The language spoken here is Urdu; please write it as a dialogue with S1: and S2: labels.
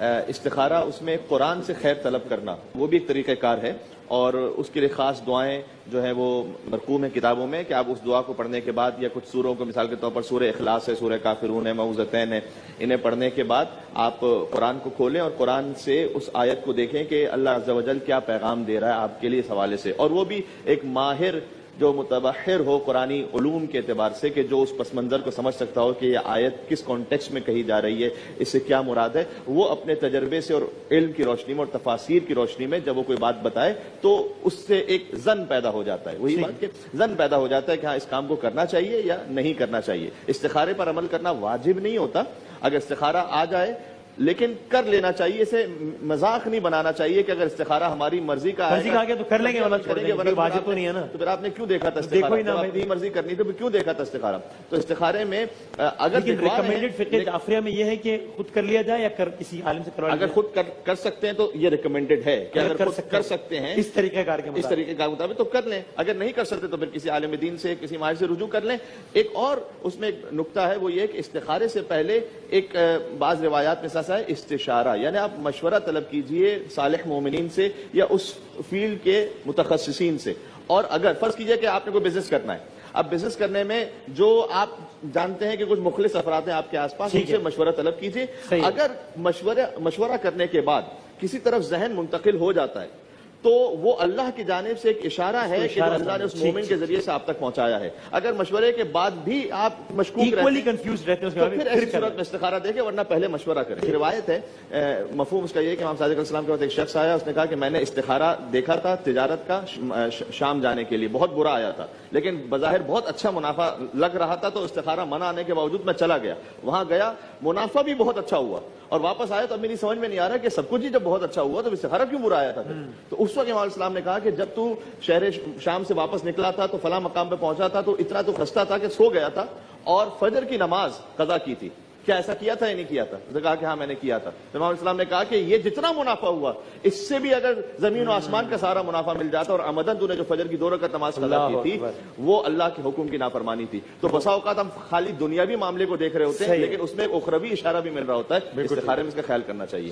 S1: استخارہ اس میں قرآن سے خیر طلب کرنا وہ بھی ایک طریقہ کار ہے، اور اس کے لیے خاص دعائیں جو ہیں وہ مرقوم ہیں کتابوں میں کہ آپ اس دعا کو پڑھنے کے بعد یا کچھ سوروں کو مثال کے طور پر سورہ اخلاص ہے، سورہ کافرون ہے، معوذتین ہے، انہیں پڑھنے کے بعد آپ قرآن کو کھولیں اور قرآن سے اس آیت کو دیکھیں کہ اللہ عز و جل کیا پیغام دے رہا ہے آپ کے لیے اس حوالے سے، اور وہ بھی ایک ماہر جو متبحر ہو قرآنی علوم کے اعتبار سے کہ جو اس پس منظر کو سمجھ سکتا ہو کہ یہ آیت کس کانٹیکسٹ میں کہی جا رہی ہے، اس سے کیا مراد ہے، وہ اپنے تجربے سے اور علم کی روشنی میں اور تفاسیر کی روشنی میں جب وہ کوئی بات بتائے تو اس سے ایک ظن پیدا ہو جاتا ہے، وہی بات کہ ظن پیدا ہو جاتا ہے کہ ہاں اس کام کو کرنا چاہیے یا نہیں کرنا چاہیے۔ استخارے پر عمل کرنا واجب نہیں ہوتا، اگر استخارہ آ جائے لیکن کر لینا چاہیے، اسے مذاق نہیں بنانا چاہیے کہ اگر استخارہ ہماری مرضی کا
S2: مرضی کا تو کر لیں گے، واجب تو نہیں ہے نا،
S1: تو پھر آپ نے کیوں دیکھا تھا استخارہ؟ اپنی مرضی کرنی تو کیوں دیکھا تھا استخارہ؟ تو استخارے میں اگر
S2: ریکمینڈڈ فقہ جعفریہ میں یہ ہے کہ خود کر لیا جائے یا کسی عالم سے کروا لیا
S1: اگر خود کر سکتے ہیں تو یہ ریکمینڈڈ ہے کہ اگر خود کر سکتے ہیں
S2: اس طریقہ کار کے
S1: مطابق تو کر لیں، اگر نہیں کر سکتے تو پھر کسی عالم دین سے کسی ماہر سے رجوع کر لیں۔ ایک اور اس میں ایک نقطہ ہے، وہ یہ کہ استخارے سے پہلے ایک بعض روایات میں ایسا ہے استشارہ، یعنی آپ مشورہ طلب کیجئے صالح مومنین سے یا اس فیلڈ کے متخصصین سے، اور اگر فرض کیجئے کہ آپ نے کوئی بزنس کرنا ہے، اب بزنس کرنے میں جو آپ جانتے ہیں کہ کچھ مخلص افراد ہیں آپ کے آس پاس، ان سے مشورہ طلب کیجئے، اگر مشورہ کرنے کے بعد کسی طرف ذہن منتقل ہو جاتا ہے تو وہ اللہ کی جانب سے ایک اشارہ ہے کہ اللہ نے اس مومن کے ذریعے سے آپ تک پہنچایا ہے۔ اگر مشورے کے بعد بھی آپ مشکوک رہتے ہیں تو پھر ایسی صورت میں استخارہ دیکھیں، ورنہ پہلے مشورہ کریں۔ روایت ہے، مفہوم اس کا یہ کہ امام صادق علیہ السلام کے پاس ایک شخص آیا، اس نے کہا کہ میں نے استخارہ دیکھا تھا تجارت کا شام جانے کے لیے، بہت برا آیا تھا لیکن بظاہر بہت اچھا منافع لگ رہا تھا، تو استخارہ منع آنے کے باوجود میں چلا گیا، وہاں گیا، منافع بھی بہت اچھا ہوا، اور واپس آیا تو اب میری سمجھ میں نہیں آ رہا کہ سب کچھ ہی جب بہت اچھا ہوا تو استخارہ کیوں برا آیا تھا؟ تو اس وقت امام علیہ السلام نے کہا کہ جب تو شہر شام سے واپس نکلا تھا تو فلاں مقام پہ پہنچا تھا تو اتنا تو خستہ تھا کہ سو گیا تھا اور فجر کی نماز قضا کی تھی، کیا ایسا کیا تھا یا نہیں کیا تھا؟ اس نے کہا کہ ہاں میں نے کیا تھا۔ امام علیہ السلام نے کہا کہ یہ جتنا منافع ہوا اس سے بھی اگر زمین و آسمان کا سارا منافع مل جاتا اور عمدن تو نے جو فجر کی 2 رکعت نماز قضا کی تھی وہ اللہ کے حکم کی نافرمانی تھی۔ تو بسا اوقات ہم خالی دنیاوی معاملے کو دیکھ رہے ہوتے ہیں لیکن اس میں ایک اخروی اشارہ بھی مل رہا ہوتا ہے، استخارے میں اس کا خیال کرنا چاہیے۔